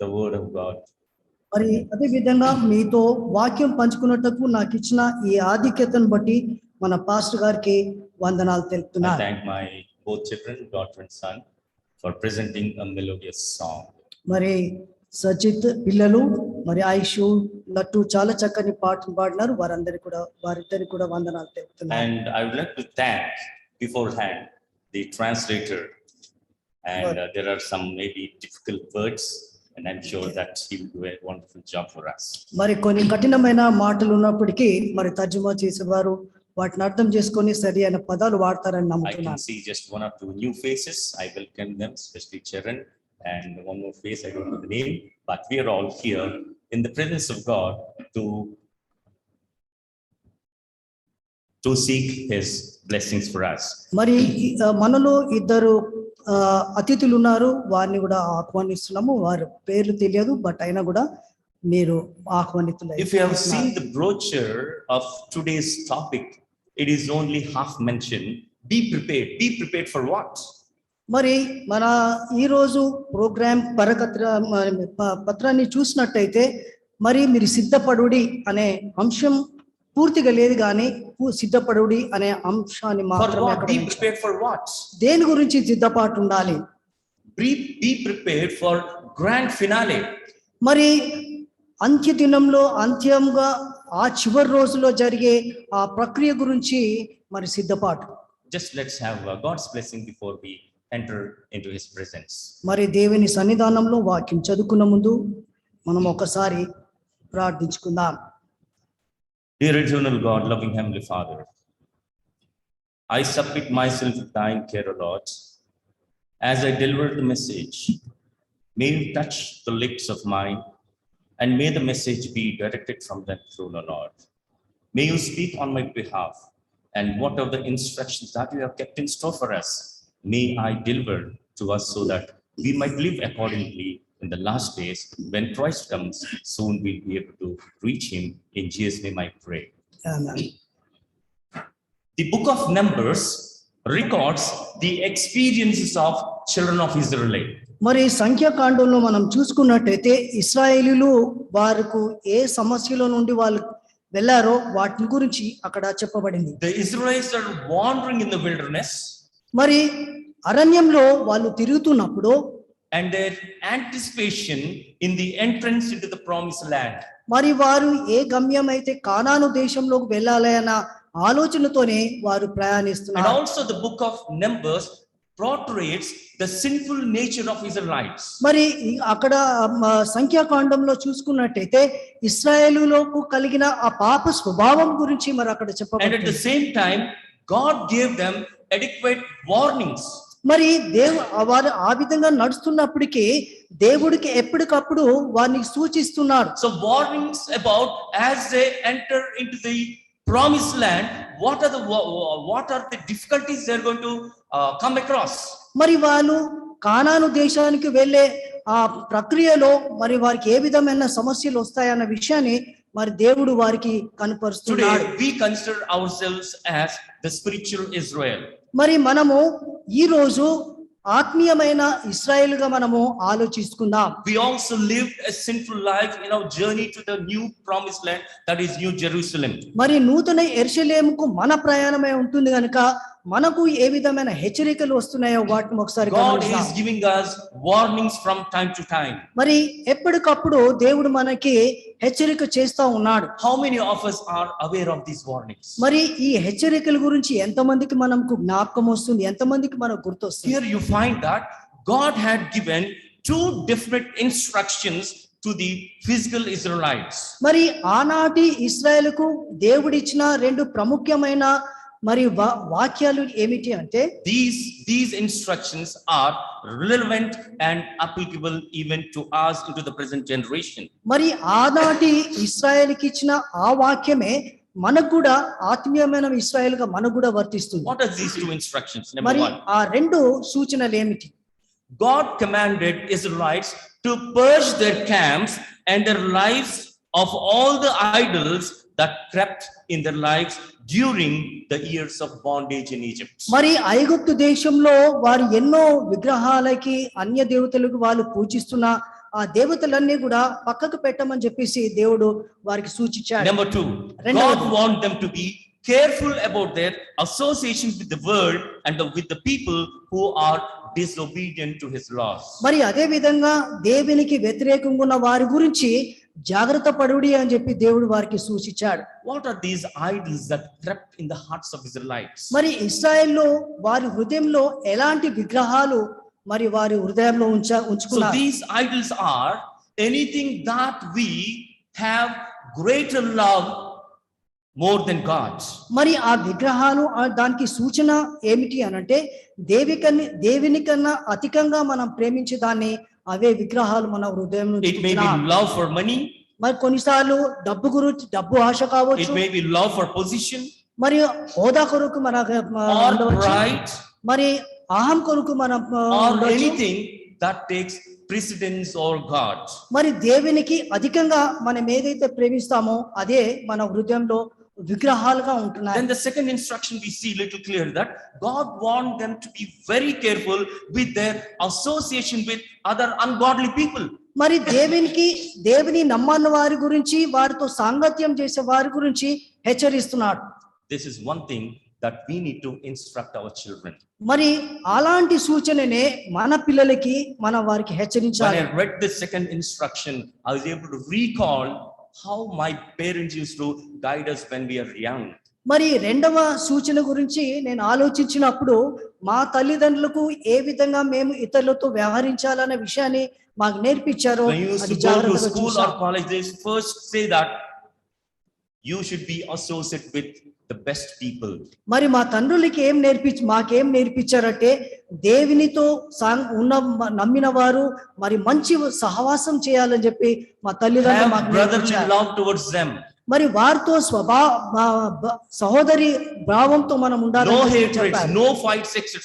the word of God. మరి అదే విధంగా మీతో వాక్యం పంచుకున్నట్టుకు నాకు ఇచ్చిన ఈ ఆధిక్యతను బట్టి మన పాస్టర్ గారికి వందనాలు I తెలుపుతున్నాను. thank my both children, daughter and son, for presenting a melodious song. మరి సజిత్ పిల్లలు మరి ఆయుషు లట్టు చాలా చక్కని పాటలు పాడినారు. వారిద్దరికి కూడా వందనాలు తెలుపుతున్నాను. And I would like to thank beforehand the translator. And there are some maybe difficult words, and I'm sure that he will do a wonderful job for us. మరి కొన్ని కఠినమైన మాటలు ఉన్నప్పటికీ మరి తర్జుమా చేసేవారు వాటిని అర్థం చేసుకొని సరి అయిన పదాలు వాడతారని I can నమ్ముతున్నాను. see just one or two new faces. I welcome them, especially Charan, and one more face, I don't know the name, but we are all here in the presence of God to seek his blessings for us. మరి మనలో ఇద్దరు అతిథులు ఉన్నారు. వారిని కూడా ఆహ్వానిస్తున్నాము. వారి పేర్లు తెలియదు, బట్ అయినా కూడా మీరు ఆహ్వానితులు. If you have seen the brochure of today's topic, it is only half mentioned. Be prepared. Be prepared for what? మరి మన ఈరోజు ప్రోగ్రామ్ పత్రాన్ని చూసినట్టయితే మరి మీరు సిద్ధపడుడి అనే అంశం పూర్తిగా లేదు, కానీ సిద్ధపడుడి అనే అంశాన్ని For మాత్రమే what? అక్కడ Be ఉంచారు. prepared for what? దేని గురించి సిద్ధపాటు ఉండాలి? Be prepared for grand finale. మరి అంత్య దినంలో అంత్యంగా ఆ చివరి రోజులో జరిగే ఆ ప్రక్రియ గురించి మరి సిద్ధపాటు. Just let's have God's blessing before we enter into his presence. మరి దేవుని సన్నిధానంలో వాక్యం చదువుకున్న ముందు మనం ఒకసారి ప్రార్థించుకుందాం. Dear eternal God, loving Heavenly Father, I submit myself to thine care, O Lord. As I deliver the message, may you touch the lips of mine, and may the message be directed from that throne, O Lord. May you speak on my behalf, and what of the instructions that you have kept in store for us, may I deliver to us so that we might live accordingly in the last days. When Christ comes, soon we'll be able to reach him. In Jesus' name I pray. Amen. The book of Numbers records the experiences of children of Israel. మరి సంఖ్యాకాండంలో మనం చూసుకున్నట్టయితే ఇశ్రాయేలీలు వారికి ఏ సమస్యల నుండి వాళ్ళు వెళ్ళారో వాటి గురించి అక్కడ చెప్పబడింది. The Israelites are wandering in the wilderness, మరి అరణ్యంలో వాళ్ళు తిరుగుతున్నప్పుడు and their anticipation in the entrance into the promised land. మరి వారు ఏ గమ్యం అయితే కానాను దేశంలోకి వెళ్ళాలి అన్న ఆలోచనతోనే వారు And ప్రయాణిస్తున్నారు. also the book of Numbers portrays the sinful nature of Israelites. మరి అక్కడ సంఖ్యాకాండంలో చూసుకున్నట్టయితే ఇశ్రాయేలులకు కలిగిన ఆ పాప స్వభావం గురించి మరి అక్కడ And at the చెప్పబడింది. same time, God gave them adequate warnings. మరి వారు ఆ విధంగా నడుస్తున్నప్పటికీ దేవుడికి ఎప్పటికప్పుడు వారిని సూచిస్తున్నాడు. So warnings about as they enter into the promised land, what are the difficulties they're going to come across. మరి వాళ్ళు కానాను దేశానికి వెళ్ళే ఆ ప్రక్రియలో మరి వారికి ఏ విధమైన సమస్యలు వస్తాయన్న విషయాన్ని మరి దేవుడు వారికి కనపరుస్తున్నాడు. Today we consider ourselves as the spiritual Israel. మరి మనము ఈ రోజు ఆత్మీయమైన ఇశ్రాయేలుగా మనము ఆలోచించుకుందాం. We also lived a sinful life in our journey to the new promised land, that is New Jerusalem. మరి నూతన యెరూషలేముకు మన ప్రయాణమే ఉంటుంది కనుక మనకు ఏ విధమైన హెచ్చరికలు వస్తున్నాయో వాటిని ఒకసారి God గమనిద్దాం. is giving us warnings from time to time. మరి ఎప్పటికప్పుడు దేవుడు మనకి హెచ్చరిక చేస్తా ఉన్నాడు. How many of us are aware of these warnings? మరి ఈ హెచ్చరికల గురించి ఎంతమందికి మనకు జ్ఞాపకం వస్తుంది, ఎంతమందికి మనకు గుర్తొస్తుంది? Here you find that God had given two different instructions to the physical Israelites. మరి ఆనాటి ఇశ్రాయేలుకు దేవుడిచ్చిన రెండు ప్రముఖమైన మరి వాక్యాలు ఏమిటి అంటే These instructions are relevant and applicable even to us into the present generation. మరి ఆనాటి ఇశ్రాయేలుకి ఇచ్చిన ఆ వాక్యమే మనకు కూడా ఆత్మీయమైన ఇశ్రాయేలుగా మనకు కూడా వర్తిస్తుంది. What are these two instructions? Number మరి one, ఆ రెండు సూచనలు ఏమిటి? God commanded Israelites to purge their camps and their lives of all the idols that crept in their lives during the years of bondage in Egypt. మరి ఐగుప్తు దేశంలో వారు ఎన్నో విగ్రహాలకి అన్య దేవతలకు వాళ్ళు పూజిస్తున్న ఆ దేవతలన్నీ కూడా పక్కకు పెట్టమని చెప్పేసి దేవుడు వారికి సూచించాడు. Number two, God wants them to be careful about their association with the world and with the people who are disobedient to his laws. మరి అదే విధంగా దేవునికి వ్యతిరేకంగా ఉన్న వారి గురించి జాగ్రత్త పడుడి అని చెప్పి దేవుడు వారికి సూచించాడు. What are these idols that crept in the hearts of Israelites? మరి ఇశ్రాయేల్లో వారి హృదయంలో ఎలాంటి విగ్రహాలు మరి వారి హృదయంలో So ఉంచుకున్నారు? these idols are anything that we have greater love more than God. మరి ఆ విగ్రహాలు దానికి సూచన ఏమిటి అనంటే దేవుని కన్నా అధికంగా మనం ప్రేమించే దాన్ని అవే విగ్రహాలు మన హృదయం నుంచి It may be love for money, మరి కొన్నిసార్లు డబ్బు గురించి డబ్బు ఆశ it కావచ్చు, may be love for position మరి హోదా కొరకు మన or ఉండవచ్చు, pride మరి అహం కొరకు మనం or ఉండవచ్చు. anything that takes precedence over God. మరి దేవునికి అధికంగా మనం ఏదైతే ప్రేమిస్తామో అదే మన హృదయంలో విగ్రహాలుగా ఉంటున్నాయి. Then the second instruction we see little clear that God wants them to be very careful with their association with other ungodly people. మరి దేవుని నమ్మని వారి గురించి, వారితో సాంగత్యం చేసే వారి గురించి హెచ్చరిస్తున్నాడు. This is one thing that we need to instruct our children. మరి అలాంటి సూచననే మన పిల్లలకి మనం వారికి When హెచ్చరించాలి. I read the second instruction, I was able to recall how my parents used to guide us when we are young. మరి రెండవ సూచన గురించి నేను ఆలోచించినప్పుడు మా తల్లిదండ్రులకు ఏ విధంగా మేము ఇతరులతో వ్యవహరించాలనే విషయాన్ని మాకు నేర్పించారో When you used అది to go to జాగ్రత్తగా school or చూసాం. college, they first say that you should be associated with the best people. మరి మా తండ్రులకి మాకేం నేర్పించారంటే దేవునితో నమ్మిన వారు మరి మంచి సహవాసం చేయాలని చెప్పి మా తల్లిదండ్రులు Have మాకు brotherly నేర్పించారు. love towards them. మరి వారితో సహోదరి భావంతో మనం No ఉండాలని hatreds, చెప్పారు. no fights, etc.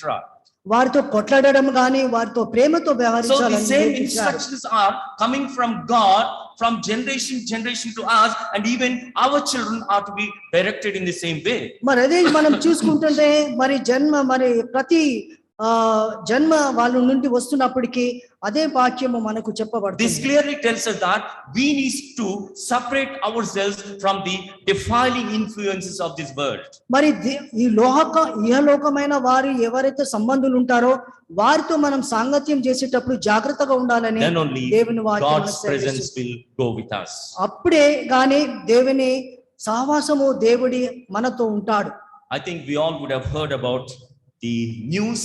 వారితో కొట్లాడడం గాని వారితో ప్రేమతో So the వ్యవహరించాలని same నేర్పించారు. instructions are coming from God, from generation to us, and even our children are to be directed in the same way. మరి అదే మనం చూసుకుంటుంటే మరి ప్రతి జన్మ వాళ్ళ నుండి వస్తున్నప్పటికీ అదే వాక్యము మనకు This చెప్పబడుతుంది. clearly tells us that we need to separate ourselves from the defiling influences of this world. మరి ఈ ఇహలోకమైన వారు ఎవరైతే సంబంధులు ఉంటారో వారితో మనం సాంగత్యం చేసేటప్పుడు జాగ్రత్తగా ఉండాలని Then only దేవుని వాక్యం God's మనకు presence తెలియజేస్తుంది. will go with us. అప్పుడే గాని దేవుని సహవాసము దేవుడి మనతో ఉంటాడు. I think we all would have heard about the news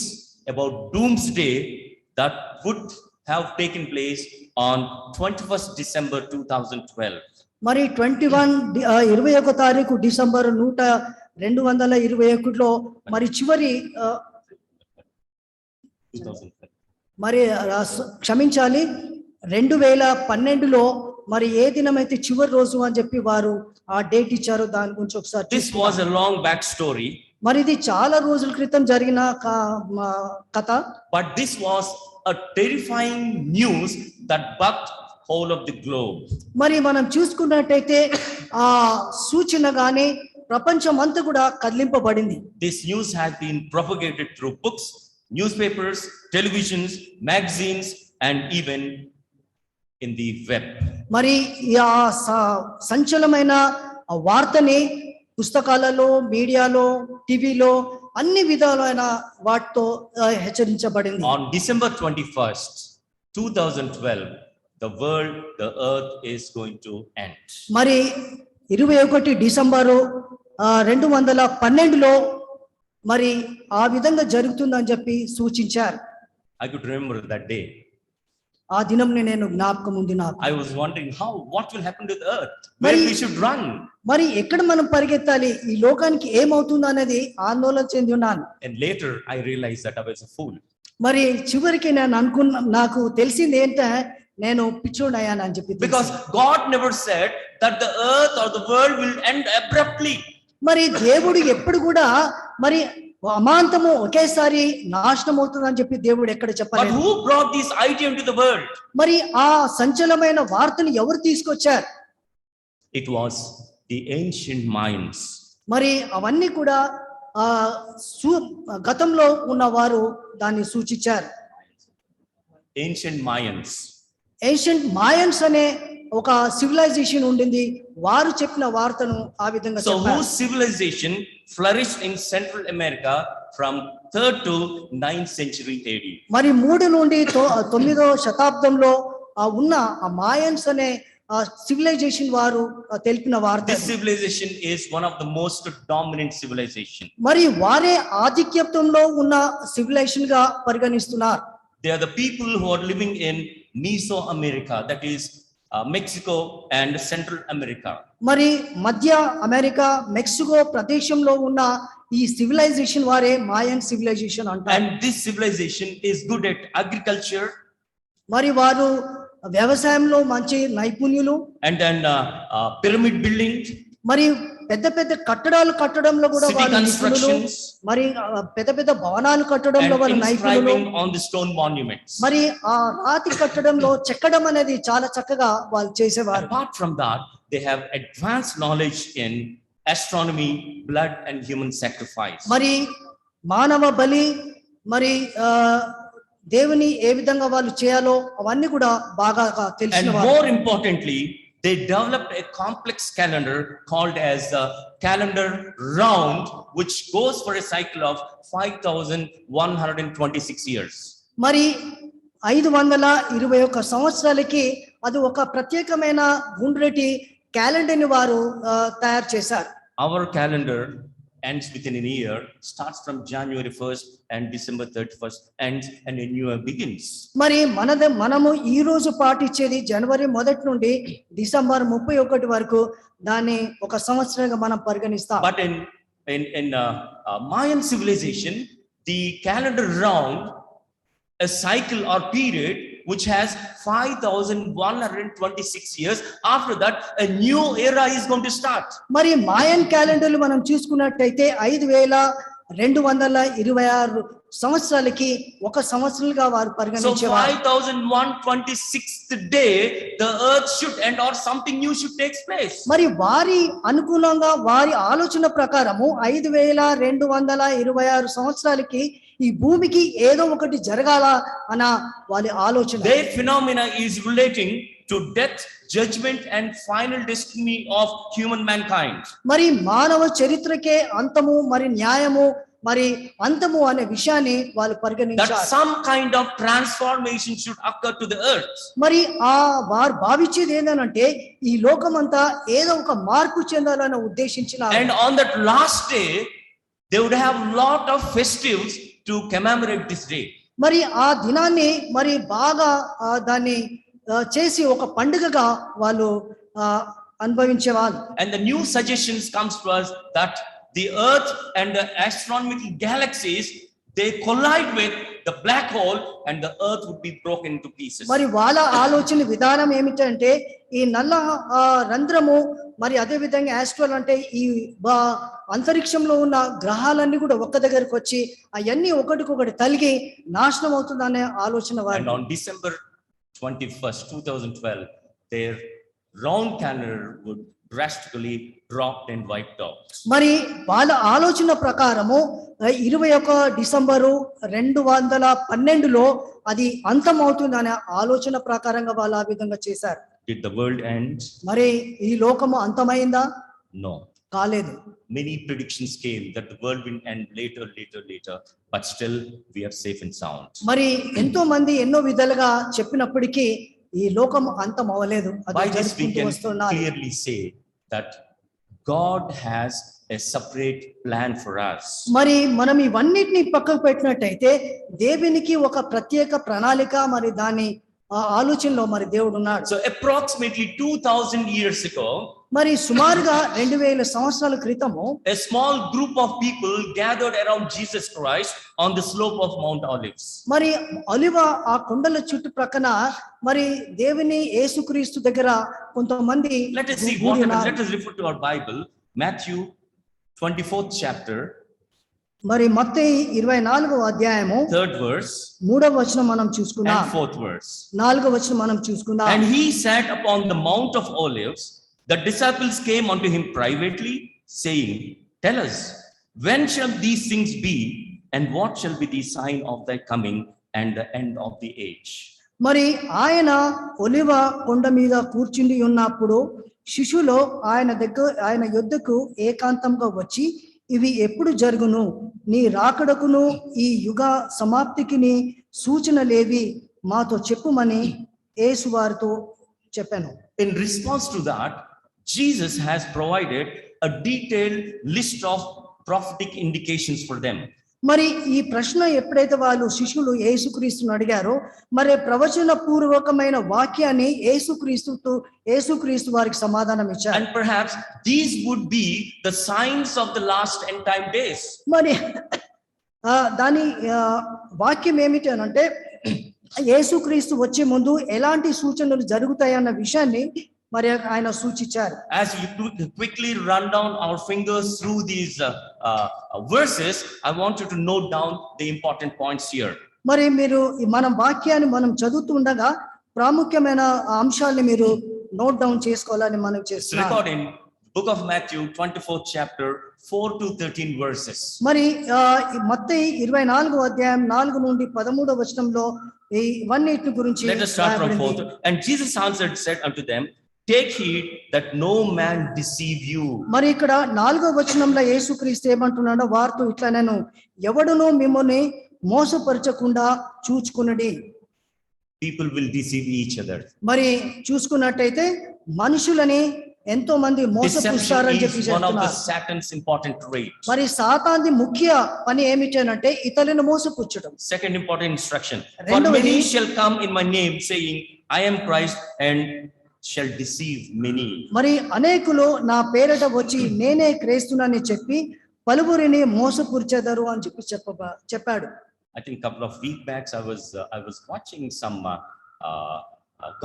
about doomsday that would have taken place on 21st December 2012. మరి 21 తారీఖు డిసెంబర్ 221లో మరి చివరి 2012. మరి క్షమించాలి 2012లో మరి ఏ దినమైతే చివరి రోజు అని చెప్పి వారు ఆ డేట్ ఇచ్చారో దాని గురించి ఒకసారి This was a long back story, మరి ఇది చాలా రోజుల క్రితం జరిగిన కథ. but this was a terrifying news that bucked whole of the globe. మరి మనం చూసుకున్నట్టయితే ఆ సూచన గాని ప్రపంచం అంతా కూడా కదిలింపబడింది. This news has been propagated through books, newspapers, televisions, magazines, and even in the web. మరి ఆ సంచలనమైన వార్తని పుస్తకాలలో, మీడియాలో, టీవీలో అన్ని విధాలైన వాటితో హెచ్చరించబడింది. On December 21st, 2012, the earth is going to end. మరి 21 డిసెంబరు 2012లో మరి ఆ విధంగా జరుగుతుందని చెప్పి సూచించారు. I could remember that day. ఆ దినంని నేను జ్ఞాపకం ఉంది నాకు. I was wondering what will happen to the earth, where we should run. మరి ఎక్కడ మనం పరిగెత్తాలి, ఈ లోకానికి ఏమవుతుంది అనేది ఆందోళన చెంది ఉన్నాను. And later I realized that I was a fool. మరి చివరికి నాకు తెలిసింది ఏంటంటే నేను పిచ్చోడయ్యాను అని చెప్పి. Because God never said that the earth or the world will end abruptly. మరి దేవుడు ఎప్పుడు కూడా మరి అమాంతము ఒకేసారి నాశనం అవుతుందని చెప్పి దేవుడు ఎక్కడ But చెప్పలేదు. who brought this idea into the world? మరి ఆ సంచలనమైన వార్తను ఎవరు తీసుకొచ్చారు? It was the ancient minds. మరి అవన్నీ కూడా గతంలో ఉన్న వారు దాన్ని సూచించారు. Ancient Mayans. ఏన్షియంట్ మాయన్స్ అనే ఒక సివిలైజేషన్ ఉండింది. వారు చెప్పిన వార్తను ఆ విధంగా So చెప్పారు. whose civilization flourished in Central America from 3rd to 9th century AD. మరి 3 నుండి 9వ శతాబ్దంలో ఉన్న ఆ మాయన్స్ అనే సివిలైజేషన్ వారు తెలిపిన వార్త. This civilization is one of the most dominant civilization. మరి వారే ఆధిక్యత్వంలో ఉన్న సివిలైజేషన్ గా పరిగణిస్తున్నారు. They are the people who are living in Mesoamerica, that is Mexico and Central America. మరి మధ్య అమెరికా, మెక్సికో ప్రదేశంలో ఉన్న ఈ సివిలైజేషన్ వారే మాయన్ సివిలైజేషన్ అంటారు. And this civilization is good at agriculture. మరి వారు వ్యవసాయంలో మంచి నైపుణ్యులు. And then pyramid building. మరి పెద్ద పెద్ద కట్టడాలు కట్టడంలో కూడా City వాళ్ళు నిపుణులు. constructions. మరి పెద్ద పెద్ద భవనాలు కట్టడంలో And వాళ్ళు నైపుణులు. inscribing on the stone monuments. మరి ఆ రాతి కట్టడంలో చెక్కడం అనేది చాలా చక్కగా వాళ్ళు చేసేవారు. Apart from that, they have advanced knowledge in astronomy, blood and human sacrifice. మరి మానవ బలి, మరి దేవుని ఏ విధంగా వాళ్ళు చేయాలో అవన్నీ కూడా బాగా తెలిసిన And వారు. more importantly, they developed a complex calendar called as the calendar round, which goes for a cycle of 5,126 years. మరి 521 సంవత్సరాలకి అది ఒక ప్రత్యేకమైన గుండ్రటి క్యాలెండర్ ని వారు తయారు చేశారు. Our calendar ends within a year, starts from January 1st and December 31st ends and a new year begins. మరి మనము ఈ రోజు పాటించేది జనవరి 1 నుండి డిసెంబర్ 31 వరకు దాన్ని ఒక సంవత్సరంగా మనం పరిగణిస్తాం. But in Mayan civilization, the calendar round, a cycle or period which has 5,126 years. After that, a new era is going to start. మరి మాయన్ క్యాలెండర్లు మనం చూసుకున్నట్టయితే 5,226 సంవత్సరాలకి ఒక సంవత్సరాలుగా వారు So పరిగణించేవారు. 5,126th day, the earth should end or something new should take place. మరి వారి అనుకూలంగా వారి ఆలోచన ప్రకారము 5,226 సంవత్సరాలకి ఈ భూమికి ఏదో ఒకటి జరగాల అన్న వాళ్ళ ఆలోచన. Their phenomena is relating to death, judgment and final destiny of human mankind. మరి మానవ చరిత్రకే అంతము, మరి న్యాయము, మరి అంతము అనే విషయాన్ని వాళ్ళు That పరిగణించారు. some kind of transformation should occur to the earth. మరి వారు భావించేది ఏంటంటే ఈ లోకమంతా ఏదో ఒక మార్పు చెందాలని ఉద్దేశించిన. And on that last day, they would have lot of festives to commemorate this day. మరి ఆ దినాన్ని మరి బాగా దాన్ని చేసి ఒక పండుగగా వాళ్ళు అనుభవించేవాళ్ళు. And the new suggestions comes to us that the earth and the astronomical galaxies, they collide with the black hole and the earth would be broken into pieces. మరి వాళ్ళ ఆలోచన విధానం ఏమిటంటే ఈ నల్ల రంధ్రము, మరి అదే విధంగా ఆస్ట్రల్ అంటే ఈ అంతరిక్షంలో ఉన్న గ్రహాలన్నీ కూడా ఒక్క దగ్గరకు వచ్చి అవన్నీ ఒకటికొకటి తలిగి నాశనం అవుతుందనే ఆలోచన వారు. And on December 21st, 2012, their round calendar would drastically dropped and wiped out. మరి వాళ్ళ ఆలోచన ప్రకారము 21 డిసెంబరు 2012లో అది అంతమవుతుందనే ఆలోచన ప్రకారంగా వాళ్ళు ఆ విధంగా చేశారు. Did the world end? మరి ఈ లోకము అంతమైందా? No. కాలేదు. Many predictions came that the world will end later, but still we are safe and sound. మరి ఎంతో మంది ఎన్నో విధాలుగా చెప్పినప్పటికీ ఈ లోకం అంతం అవ్వలేదు. By this we can clearly say that God has a separate plan for us. మరి మనం ఇవన్నిటిని పక్కకు పెట్టినట్టయితే దేవునికి ఒక ప్రత్యేక ప్రణాళిక, మరి దాని ఆలోచనలో మరి దేవుడు ఉన్నాడు. So approximately 2,000 years ago, మరి సుమారుగా 2000 సంవత్సరాల క్రితము a small group of people gathered around Jesus Christ on the slope of Mount Olives. మరి ఒలివ ఆ కొండల చుట్టుప్రక్కన మరి దేవుని యేసుక్రీస్తు దగ్గర కొంతమంది. Let us see what happens. Let us refer to our Bible, Matthew 24th chapter, మరి మత్తయి 24వ అధ్యాయము 3rd verse 3వ వచనం మనం చూసుకుందాం. and 4th verse. 4వ వచనం మనం చూసుకుందాం. And he sat upon the Mount of Olives. The disciples came unto him privately, saying, Tell us, when shall these things be, and what shall be the sign of thy coming and the end of the age? మరి ఆయన ఒలివ కొండ మీద కూర్చుండి ఉన్నప్పుడు శిష్యులు ఆయన యొద్దకు ఏకాంతంగా వచ్చి, ఇవి ఎప్పుడు జరుగును? నీ రాకడకును ఈ యుగ సమాప్తికి సూచనలేవి మాతో చెప్పుమని యేసు వారితో చెప్పాను. In response to that, Jesus has provided a detailed list of prophetic indications for them. మరి ఈ ప్రశ్న ఎప్పుడైతే వాళ్ళు శిష్యులు యేసుక్రీస్తుని అడిగారో, మరి ప్రవచన పూర్వకమైన వాక్యాన్ని యేసుక్రీస్తు వారికి సమాధానం ఇచ్చారు. And perhaps these would be the signs of the last end time days. మరి దాని వాక్యం ఏమిటి అని అంటే, యేసుక్రీస్తు వచ్చే ముందు ఎలాంటి సూచనలు జరుగుతాయన్న విషయాన్ని మరి ఆయన సూచించారు. As we quickly run down our fingers through these verses, I want you to note down the important points here. మరి మీరు మనం వాక్యాన్ని మనం చదువుతుండగా ప్రాముఖ్యమైన అంశాలను మీరు నోట్ డౌన్ చేసుకోవాలని మనం It's చేస్తున్నాం. recorded in book of Matthew 24th chapter 4 to 13 verses. మరి మత్తయి 24వ అధ్యాయం 4 నుండి 13వ వచనంలో ఇవన్నిటి గురించి Let us start from రాయబడింది. 4th. And Jesus answered, said unto them, take heed that no man deceive you. మరి ఇక్కడ 4వ వచనంలో యేసుక్రీస్తు ఏమంటున్నాడో వారితో ఇట్లా, నేను ఎవడును మిమ్మల్ని మోసపరచకుండా చూచుకునడి. People will deceive each other. మరి చూసుకున్నట్టయితే మనుషులని ఎంతో మంది మోసపుస్తారని Deception చెప్పి is one of the చెప్తున్నారు. Satan's important traits. మరి సాతాన్ది ముఖ్య పని ఏమిటి అంటే ఇతరులను మోసపుచ్చడం. Second important instruction. For రెండవది, many shall come in my name, saying, I am Christ, and shall deceive many. మరి అనేకులు నా పేరట వచ్చి నేనే క్రీస్తునని చెప్పి పలువురిని మోసపుర్చెదరు అని చెప్పి చెప్పాడు. I think a couple of weeks back, I was watching some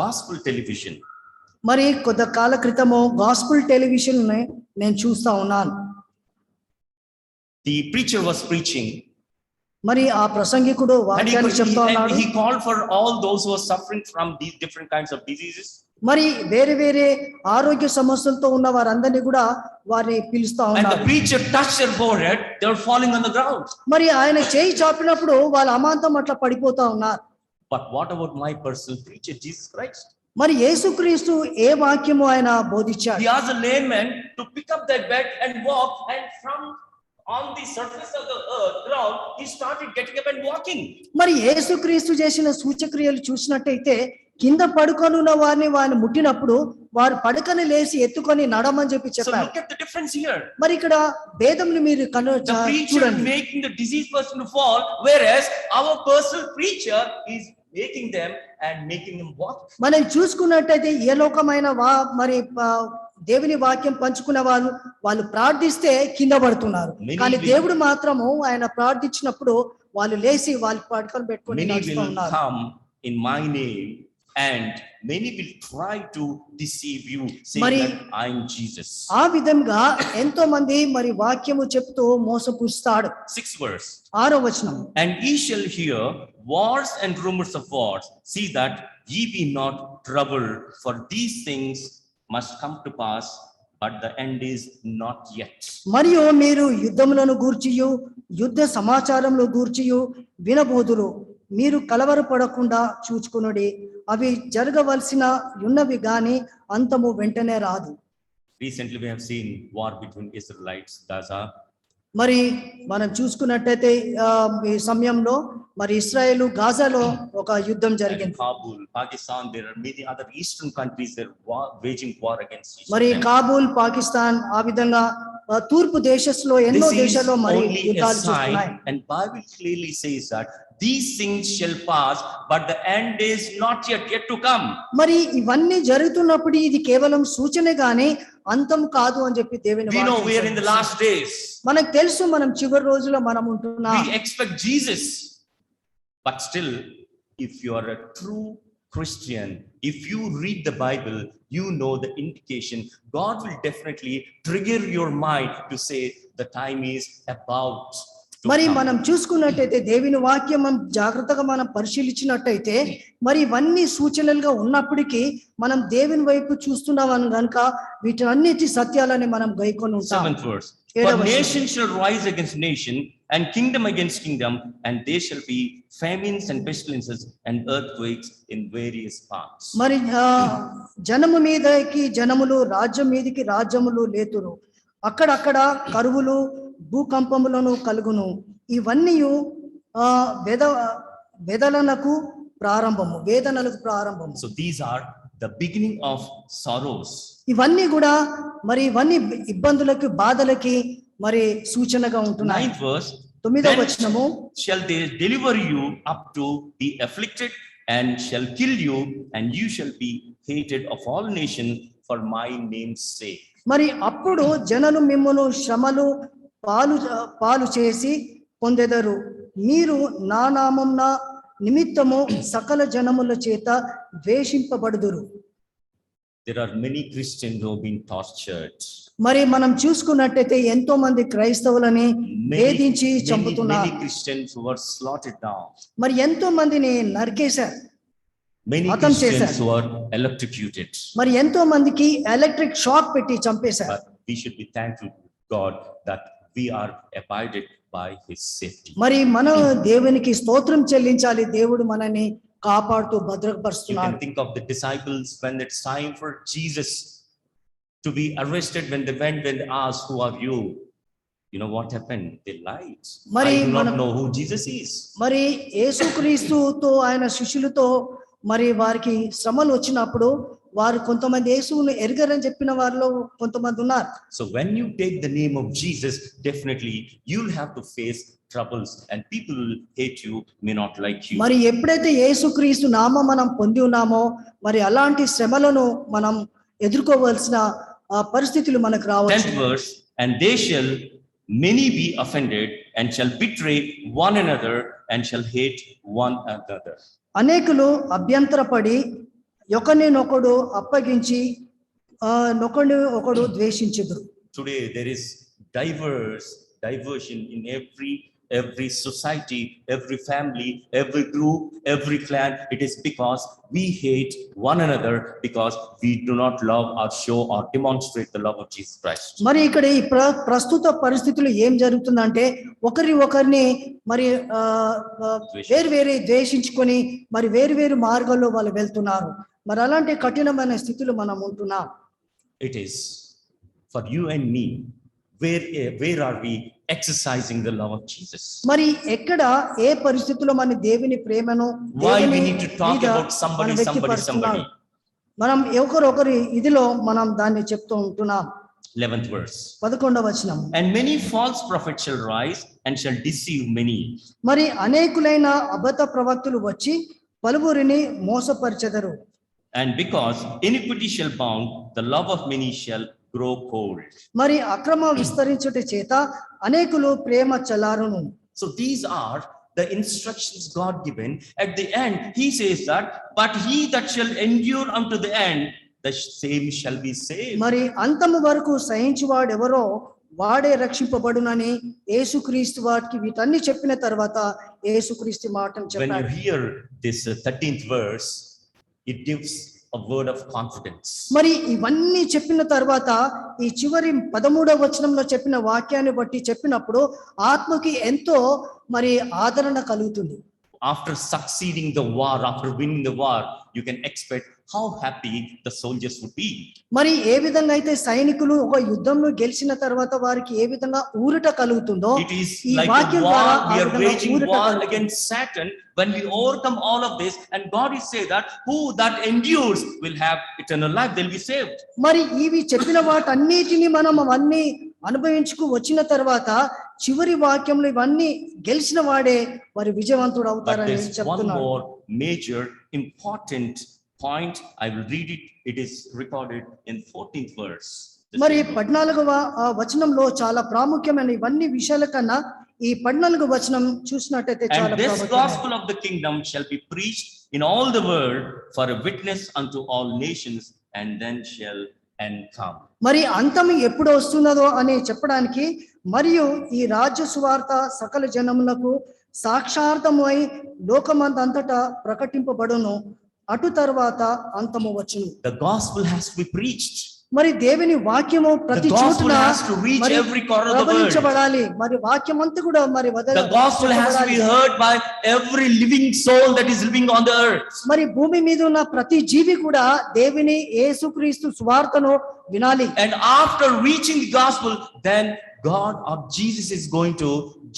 gospel television. మరి కొద్ది కాల క్రితము గాస్పుల్ టెలివిజన్ నేను చూస్తా ఉన్నాను. The preacher was preaching. మరి ఆ ప్రసంగికుడు And వాక్యాన్ని చెప్తా ఉన్నాడు. he called for all those who are suffering from these different kinds of diseases. మరి వేరే వేరే ఆరోగ్య సమస్యలతో ఉన్న వారందరినీ కూడా వారిని పిలుస్తా And the ఉన్నారు. preacher touched their forehead, they were falling on the ground. మరి ఆయన చేయి చాపినప్పుడు వాళ్ళ అమాంతం అట్లా పడిపోతా ఉన్నారు. But what about my personal preacher, Jesus Christ? మరి యేసుక్రీస్తు ఏ వాక్యము ఆయన బోధించాడు? He asked a layman to pick up that bed and walk, and from on the surface of the earth ground, he started getting up and walking. మరి యేసుక్రీస్తు చేసిన సూచక్రియలు చూసినట్టయితే కింద పడుకొని ఉన్న వారిని ముట్టినప్పుడు వారు పడకని లేచి ఎత్తుకొని నడమని చెప్పి So చెప్పారు. look at the difference here. మరి ఇక్కడ భేదములు మీరు The preacher చూడండి. making the diseased person to fall, whereas our personal preacher is making them and making them walk. మనం చూసుకున్నట్టయితే ఏ లోకమైన మరి దేవుని వాక్యం పంచుకున్న వాళ్ళు ప్రార్థిస్తే కింద పడుతున్నారు. కానీ దేవుడు మాత్రము ఆయన ప్రార్థించినప్పుడు వాళ్ళు లేచి వాళ్ళ పడకలు పెట్టుకొని Many నడుస్తూ will ఉన్నారు. come in my name, and many will try to deceive you, saying Mari- that I am Jesus. ఆ విధంగా ఎంతో మంది మరి వాక్యము చెప్తూ మోసపుస్తాడు. 6th verse. 6వ వచనం, And ye shall hear wars and rumors of wars. See that ye be not troubled, for these things must come to pass, but the end is not yet. మరియు మీరు యుద్ధములను గూర్చియు యుద్ధ సమాచారములు గూర్చియు వినబోదురు. మీరు కలవరపడకుండా చూచుకొనుడి. అవి జరగవలసిన ఉన్నవి గాని అంతము వెంటనే రాదు. Recently we have seen war between Israelites, Gaza. మరి మనం చూసుకున్నట్టయితే ఈ సమయంలో మరి ఇశ్రాయేలు గాజాలో ఒక యుద్ధం And జరిగింది. Kabul, Pakistan, there are many other eastern countries that are waging war against each మరి other. కాబూల్, పాకిస్తాన్, ఆ విధంగా తూర్పు దేశంలో ఎన్నో This is దేశాల్లో మరి only a యుద్ధాలు చూస్తున్నాయి. sign, and Bible clearly says that these things shall pass, but the end is not yet to come. మరి ఇవన్నీ జరుగుతున్నప్పుడు ఇది కేవలం సూచనే గాని అంతం కాదు అని చెప్పి దేవుని We know వాక్యం we are in the last days. మనకు తెలుసు మనం చివరి రోజులో మనం ఉంటున్నాం. We expect Jesus, but still, if you are a true Christian, if you read the Bible, you know the indication. God will definitely trigger your mind to say the time is about to మరి come. మనం చూసుకున్నట్టయితే దేవుని వాక్యం మనం జాగ్రత్తగా మనం పరిశీలించినట్టయితే మరి ఇవన్నీ సూచనలుగా ఉన్నప్పటికీ మనం దేవుని వైపు చూస్తున్నామని గనుక వీటన్నిటి సత్యాలని మనం గైకొని ఉంటాం. 7th verse. For ఏడవ వచనం. nation shall rise against nation, and kingdom against kingdom, and there shall be famines and pestilences and earthquakes in various parts. మరి జనము మీదకి జనములు, రాజ్యం మీదకి రాజ్యములు లేతురు. అక్కడక్కడ కరువులు, భూకంపములను కలుగును. ఇవన్నీ వేదనలకు ప్రారంభము. So these are the beginning of sorrows. ఇవన్నీ కూడా మరి ఇవన్నీ ఇబ్బందులకు, బాధలకి మరి సూచనగా ఉంటున్నాయి. 9th verse, 9వ వచనము, shall they deliver you up to be afflicted, and shall kill you, and you shall be hated of all nations for my name's sake. మరి అప్పుడు జనులు మిమ్మును శ్రమలు పాలు చేసి పొందెదరు. మీరు నా నామమున నిమిత్తము సకల జనముల చేత ద్వేషింపబడుదురు. There are many Christians who have been tortured. మరి మనం చూసుకున్నట్టయితే ఎంతో మంది క్రైస్తవులని వేధించి చంపుతున్నారు. Many Christians who were slaughtered down. మరి ఎంతో మందిని నరికేశారు, Many హతం Christians చేశారు. who are electrocuted. మరి ఎంతో మందికి ఎలక్ట్రిక్ షాక్ పెట్టి చంపేశారు. But we should be thankful to God that we are abided by His safety. మరి మనం దేవునికి స్తోత్రం చెల్లించాలి. దేవుడు మనని కాపాడుతూ You భద్రపరుస్తున్నాడు. can think of the disciples when it's time for Jesus to be arrested, when they asked, "Who are you?" You know what happened? They lied. మరి I do not మనం- know who Jesus is. మరి యేసుక్రీస్తుతో ఆయన శిష్యులతో మరి వారికి శ్రమలు వచ్చినప్పుడు వారు కొంతమంది యేసును ఎరగరని చెప్పిన వారిలో కొంతమంది ఉన్నారు. So when you take the name of Jesus, definitely you'll have to face troubles, and people will hate you, may not like you. మరి ఎప్పుడైతే యేసుక్రీస్తు నామం మనం పొంది ఉన్నామో మరి అలాంటి శ్రమలను మనం ఎదుర్కోవాల్సిన పరిస్థితులు మనకు రావచ్చు. 10th verse, and they shall many be offended, and shall betray one another, and shall hate one another. అనేకులు అభ్యంతరపడి ఒకరినొకడు అప్పగించి ఒకడు ద్వేషించుదురు. Today there is diversion in every society, every family, every group, every clan. It is because we hate one another, because we do not love or show or demonstrate the love of Jesus Christ. మరి ఇక్కడ ఈ ప్రస్తుత పరిస్థితులు ఏం జరుగుతుందంటే ఒకరిని మరి వేరు ద్వేషించుకొని మరి వేరు మార్గాల్లో వాళ్ళు వెళ్తున్నారు. మరి అలాంటి కఠినమైన స్థితిలో మనం ఉంటున్నాం. It is for you and me. Where are we exercising the love of Jesus? మరి ఎక్కడ ఏ పరిస్థితుల్లో మన దేవుని ప్రేమను Why we need to talk about somebody? మనం ఒకరి ఇదిలో మనం దాన్ని చెప్తూ ఉంటున్నాం. 11th verse. 11వ వచనం, And many false prophets shall rise and shall deceive many. మరి అనేకులైన అబద్ధ ప్రవక్తలు వచ్చి పలువురిని మోసపరిచెదరు. And because iniquity shall bound, the love of many shall grow cold. మరి అక్రమ విస్తరించుట చేత అనేకులు ప్రేమ చల్లారును. So these are the instructions God given. At the end, He says that, but he that shall endure unto the end, the same shall be saved. మరి అంతము వరకు సహించువాడెవరో వాడే రక్షింపబడునని యేసుక్రీస్తు వారికి వీటన్ని చెప్పిన తర్వాత యేసుక్రీస్తు మాటను When you చెప్పాడు. hear this 13th verse, it gives a word of confidence. మరి ఇవన్నీ చెప్పిన తర్వాత ఈ చివరి 13వ వచనంలో చెప్పిన వాక్యాన్ని బట్టి చెప్పినప్పుడు ఆత్మకి ఎంతో మరి ఆదరణ కలుగుతుంది. After succeeding the war, after winning the war, you can expect how happy the soldiers would be. మరి ఏ విధంగా అయితే సైనికులు ఒక యుద్ధంలో గెలిచిన తర్వాత వారికి ఏ విధంగా ఊరట కలుగుతుందో It is ఈ like a వాక్యం war, ద్వారా we ఆ are విధంగా waging ఊరట war కలుగుతుంది. against Satan. When we overcome all of this, and God is saying that who that endures will have eternal life, they'll be saved. మరి ఇవి చెప్పిన వాటన్నిటిని మనం అవన్నీ అనుభవించుకు వచ్చిన తర్వాత చివరి వాక్యంలో ఇవన్నీ గెలిచిన వాడే మరి విజయవంతుడు But అవుతారని there's one చెప్తున్నాడు. more major important point. I will read it. It is recorded in 14th verse. The మరి same book. 14వ వచనంలో చాలా ప్రాముఖ్యమైన ఇవన్నీ విషయాల కన్నా ఈ 14వ వచనం చూసినట్టయితే చాలా And this ప్రాముఖ్యమైనది. gospel of the kingdom shall be preached in all the world for a witness unto all nations, and then shall end come. మరి అంతం ఎప్పుడు వస్తున్నదో అని చెప్పడానికి మరియు ఈ రాజ్య సువార్త సకల జనములకు సాక్షార్థమై లోకమందంతటా ప్రకటింపబడును, అటు తర్వాత అంతము వచ్చును. The gospel has to be preached. మరి దేవుని వాక్యము The ప్రతి gospel చోటున has to reach మరి every corner of the world. ప్రబలించబడాలి. మరి వాక్యం అంతా కూడా మరి The gospel has to be heard by every living soul that is living on the earth. మరి భూమి మీద ఉన్న ప్రతి జీవి కూడా దేవుని యేసుక్రీస్తు సువార్తను వినాలి. And after reaching the gospel, then God or Jesus is going to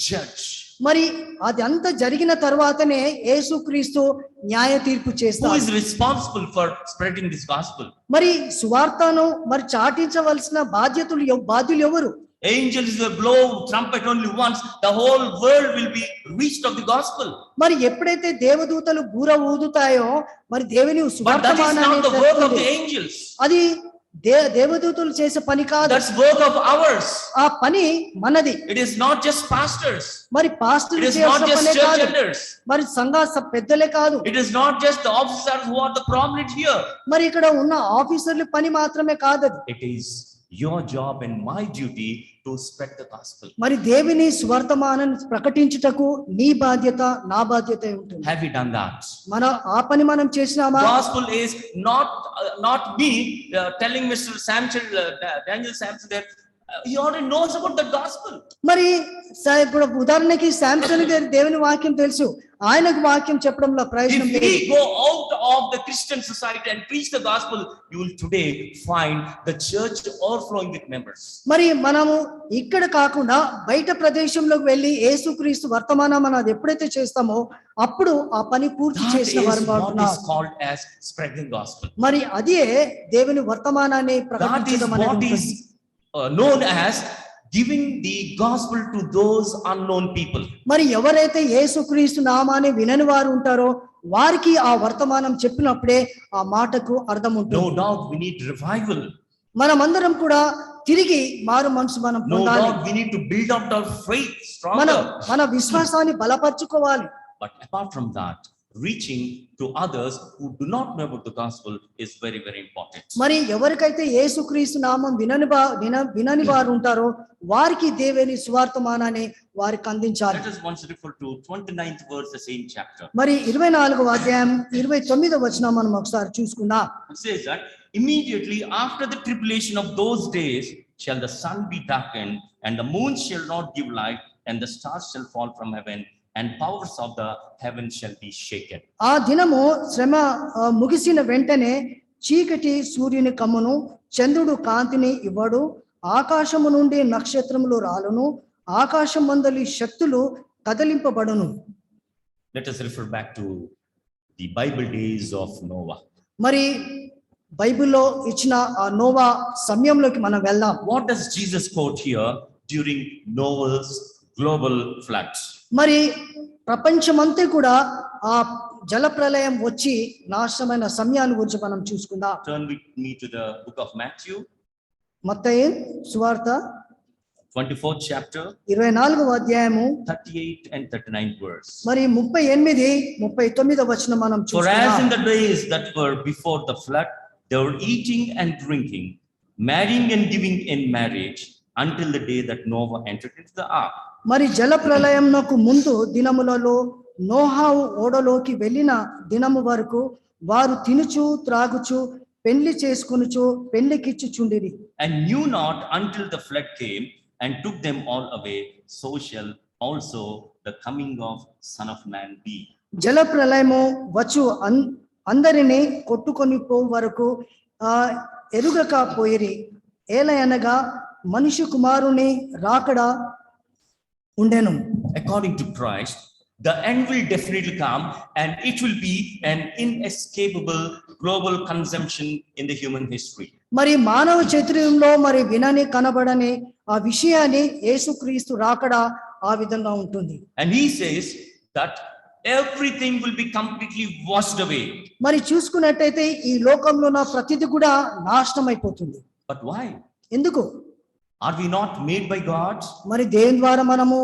judge. మరి అది అంతా జరిగిన తర్వాతనే యేసుక్రీస్తు న్యాయ తీర్పు Who చేస్తాడు. is responsible for spreading this gospel? మరి సువార్తను మరి చాటించవలసిన బాధ్యులు ఎవరు? Angels will blow trumpet only once, the whole world will be reached of the gospel. మరి ఎప్పుడైతే దేవదూతలు బూర ఊదుతాయో మరి దేవుని But that is సువార్తమానాన్ని not the work of the తెస్తుంది. angels. అది దేవదూతలు చేసే పని కాదు, That's work of ours. ఆ పని మనది. It is not just pastors. మరి It పాస్టర్లు is not చేయాల్సిన just పనే church కాదు, elders. మరి సంఘ పెద్దలే కాదు, It is not just the officers who are the prominent here. మరి ఇక్కడ ఉన్న ఆఫీసర్ల పని మాత్రమే కాదు అది. It is your job and my duty to spread the gospel. మరి దేవుని సువార్తమానాన్ని ప్రకటించుటకు నీ బాధ్యత నా బాధ్యత ఉంటుంది. Have we done that? ఆ పని మనం చేసినామా? Gospel is not me telling Mr. Samson, Daniel Samson that he already knows about the gospel. మరి ఇప్పుడు ఉదాహరణకి శాంసన్ గారి దేవుని వాక్యం తెలుసు, ఆయనకు వాక్యం చెప్పడంలో ప్రయోజనం If లేదు. we go out of the Christian society and preach the gospel, you will today find the church overflowing with members. మరి మనము ఇక్కడ కాకుండా బయట ప్రదేశంలోకి వెళ్ళి యేసుక్రీస్తు వర్తమానం అనేది ఎప్పుడైతే చేస్తామో అప్పుడు ఆ పని పూర్తి That చేసిన is వారు what బాగున్నారు. is called as spreading gospel. మరి అదే దేవుని వర్తమానాన్ని That is ప్రకటించడం అనేది what is ఉంటుంది. known as giving the gospel to those unknown people. మరి ఎవరైతే యేసుక్రీస్తు నామాన్ని వినని వారు ఉంటారో వారికి ఆ వర్తమానం చెప్పినప్పుడే ఆ మాటకు అర్థం No ఉంటుంది. doubt we need revival. మనమందరం కూడా తిరిగి మారు మనసు మనం No పొందాలి. doubt we need to build up our faith మనం stronger. మన విశ్వాసాన్ని బలపరచుకోవాలి. But apart from that, reaching to others who do not know about the gospel is very, very important. మరి ఎవరికైతే యేసుక్రీస్తు నామం వినని వారు ఉంటారో వారికి దేవుని సువార్తమానాన్ని వారికి అందించాలి. Let us once refer to 29th verse, the same chapter. మరి 24వ అధ్యాయం 29వ వచనం మనం ఒకసారి చూసుకుందాం. It says that immediately after the tribulation of those days shall the sun be darkened, and the moon shall not give light, and the stars shall fall from heaven, and powers of the heaven shall be shaken. ఆ దినము శ్రమ ముగిసిన వెంటనే చీకటి సూర్యుని కమ్మును, చంద్రుడు కాంతిని ఇవ్వడు, ఆకాశము నుండి నక్షత్రములు రాలును, ఆకాశం మందలి శక్తులు కదలింపబడును. Let us refer back to the Bible days of Noah. మరి బైబిల్లో ఇచ్చిన ఆ నోవా సమయంలోకి మనం వెళ్దాం. What does Jesus quote here during Noah's global floods? మరి ప్రపంచమంతా కూడా ఆ జల ప్రళయం వచ్చి నాశనమైన సమయాన్ని గురించి మనం చూసుకుందాం. Turn with me to the book of Matthew, మత్తయి సువార్త 24th chapter, 24వ అధ్యాయము 38 and 39 verse. మరి 38, 39వ వచనం మనం For as in చూసుకుందాం. the days that were before the flood, they were eating and drinking, marrying and giving in marriage, until the day that Noah entered into the ark. మరి జల ప్రళయంనకు ముందు దినములలో నోహావు ఓడలోకి వెళ్ళిన దినము వరకు వారు తినుచు త్రాగుచు పెళ్లి చేసుకొనుచు పెళ్లికిచ్చుచుండిరి. And knew not until the flood came and took them all away, so shall also the coming of Son of Man be. జల ప్రళయము వచ్చు అందరినీ కొట్టుకొని పో వరకు ఎరుగక పోయిరి. ఏలయనగా మనిషి కుమారుని రాకడ ఉండెను. According to Christ, the end will definitely come, and it will be an inescapable global consumption in the human history. మరి మానవ చైతన్యంలో మరి వినని కనబడని ఆ విషయాన్ని యేసుక్రీస్తు రాకడ ఆ విధంగా ఉంటుంది. And he says that everything will be completely washed away. మరి చూసుకున్నట్టయితే ఈ లోకంలో ఉన్న ప్రతిది కూడా నాశనం అయిపోతుంది. But why? ఎందుకు? Are we not made by God? మరి దేని ద్వారా మనము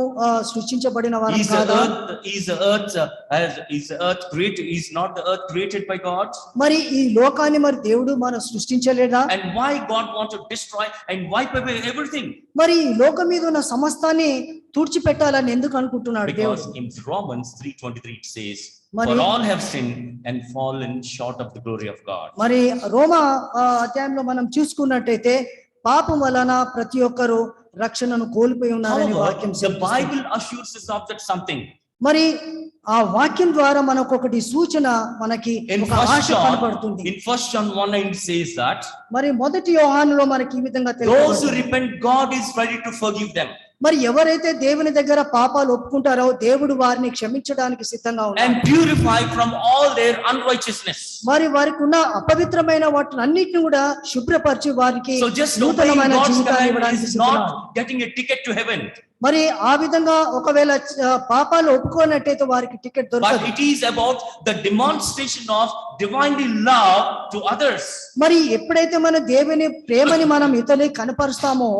సృష్టించబడిన వారం Is the కాదా? earth created? Is not the earth created by God? మరి ఈ లోకాన్ని మరి దేవుడు మనం సృష్టించలేదా? And why God want to destroy and wipe away everything? మరి ఈ లోకం మీద ఉన్న సమస్తాన్ని తుడిచిపెట్టాలని ఎందుకు అనుకుంటున్నాడు దేవుడు? Because in Romans 3:23 it says, మరి- "For all have sinned and fallen short of the glory of God." మరి రోమా అధ్యాయంలో మనం చూసుకున్నట్టయితే పాపం వలన ప్రతి ఒక్కరు రక్షణను కోల్పోయి ఉన్నారని However, వాక్యం the సెలవిస్తుంది. Bible assures us of that something. మరి ఆ వాక్యం ద్వారా మనకు ఒకటి సూచన, మనకి In ఒక ఆశ కనబడుతుంది. in 1 John 1:9 it says that మరి మొదటి యోహానులో మనకి ఈ విధంగా those who తెలుసు. repent, God is ready to forgive them. మరి ఎవరైతే దేవుని దగ్గర పాపాలు ఒప్పుకుంటారో దేవుడు వారిని క్షమించడానికి సిద్ధంగా ఉన్నాడు. And purify from all their unrighteousness. మరి వారికి ఉన్న అపవిత్రమైన వాటిని అన్నిటిని కూడా శుభ్రపరిచి వారికి So just obeying నూతనమైన God's జీవితాన్ని command ఇవ్వడానికి is సిద్ధంగా not ఉన్నాడు. getting a ticket to heaven, మరి ఆ విధంగా ఒకవేళ పాపాలు ఒప్పుకోనట్టయితే వారికి టికెట్ but దొరకదు. it is about the demonstration of divinely love to others. మరి ఎప్పుడైతే మన దేవుని ప్రేమని మనం ఇతరులకు కనపరుస్తామో,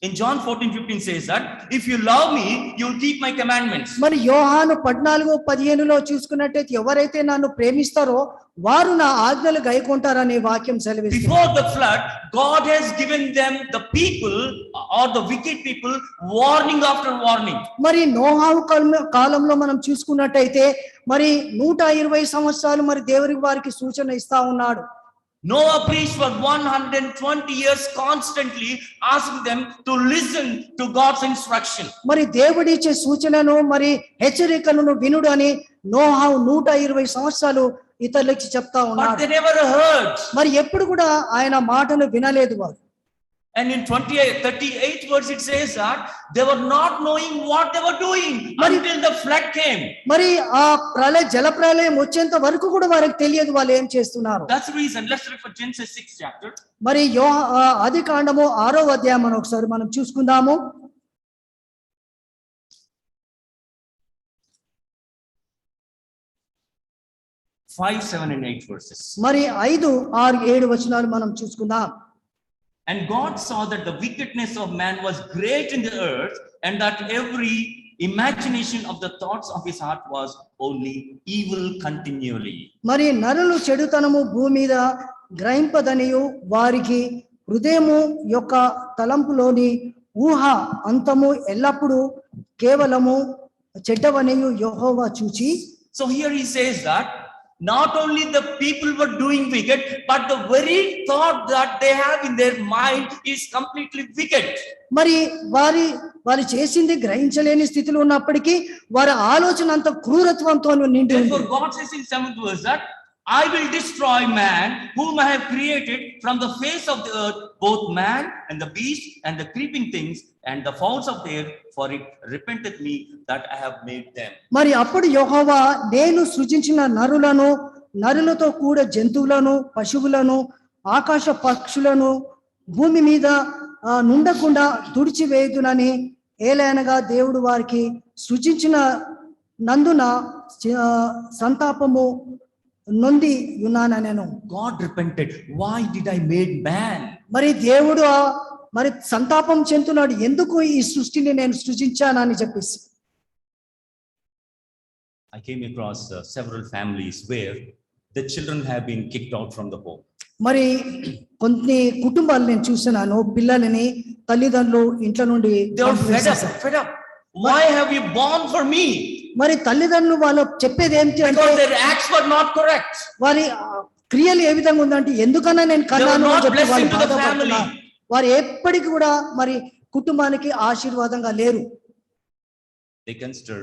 In John 14:15 says that if you love me, you will keep my commandments. మరి యోహాను 14:15లో చూసుకున్నట్టయితే ఎవరైతే నన్ను ప్రేమిస్తారో వారు నా ఆజ్ఞలు గైకొంటారనే వాక్యం సెలవిస్తుంది. Before the flood, God has given them, the people or the wicked people, warning after warning. మరి నోహావు కాలంలో మనం చూసుకున్నట్టయితే మరి 120 సంవత్సరాలు మరి దేవుడికి వారికి సూచన ఇస్తా ఉన్నాడు. Noah preached for 120 years constantly, asking them to listen to God's instruction. మరి దేవుడిచ్చే సూచనను మరి హెచ్చరికలను వినుడు అని నోహావు 120 సంవత్సరాలు ఇతరులకి చెప్తా But ఉన్నాడు. they never heard. మరి ఎప్పుడు కూడా ఆయన మాటను వినలేదు వారు. And in 38th verse it says that they were not knowing what they were doing until the flood came. మరి ఆ జల ప్రళయం వచ్చేంత వరకు కూడా వారికి తెలియదు వాళ్ళు ఏం చేస్తున్నారు. That's the reason. Let's read for Genesis 6th chapter. మరి ఆది కాండము 6వ అధ్యాయం మనం ఒకసారి మనం చూసుకుందాము. 5, 7 and 8 verses. మరి 5, 6, 7 వచనాలు మనం చూసుకుందాం. And God saw that the wickedness of man was great in the earth, and that every imagination of the thoughts of his heart was only evil continually. మరి నరులు చెడుతనము భూమి మీద గ్రహింపదనియు వారికి హృదయము యొక్క తలంపులోని ఊహ అంతము ఎల్లప్పుడూ కేవలము చెడ్డవనియు యెహోవా చూచి. So here he says that not only the people were doing wicked, but the very thought that they have in their mind is completely wicked. మరి వారి చేసింది గ్రహించలేని స్థితిలో ఉన్నప్పటికీ వారి ఆలోచన అంత క్రూరత్వంతో నిండి ఉంది. Therefore God says in 7th verse that I will destroy man whom I have created from the face of the earth, both man and the beast and the creeping things and the fowls of the air, for it repenteth me that I have made them. మరి అప్పుడు యెహోవా నేను సృజించిన నరులతో కూడా జంతువులను, పశువులను, ఆకాశ పక్షులను భూమి మీద నుండకుండా తుడిచివేయుదునని ఏలైనగా దేవుడు వారికి సృజించిన నందున సంతాపము నొంది ఉన్నానెను. God repented. Why did I made man? మరి దేవుడు మరి సంతాపం చెందుతున్నాడు, ఎందుకు ఈ సృష్టిని నేను సృజించానని చెప్పేసి. I came across several families where the children have been kicked out from the home. మరి కొన్ని కుటుంబాలు నేను చూస్తున్నాను, పిల్లలని తల్లిదండ్రులు ఇంట్లో నుండి They are fed up. Why have you born for me? మరి తల్లిదండ్రులు వాళ్ళు చెప్పేది ఏంటి అంటే Because their acts were not correct. వారి క్రియలు ఏ విధంగా ఉందంటే ఎందుకన్నా నేను కన్నాను అని చెప్పి వాళ్ళు blessing to the బాధపడుతున్నారు. వారు ఎప్పటికీ కూడా మరి కుటుంబానికి ఆశీర్వాదంగా లేరు. They consider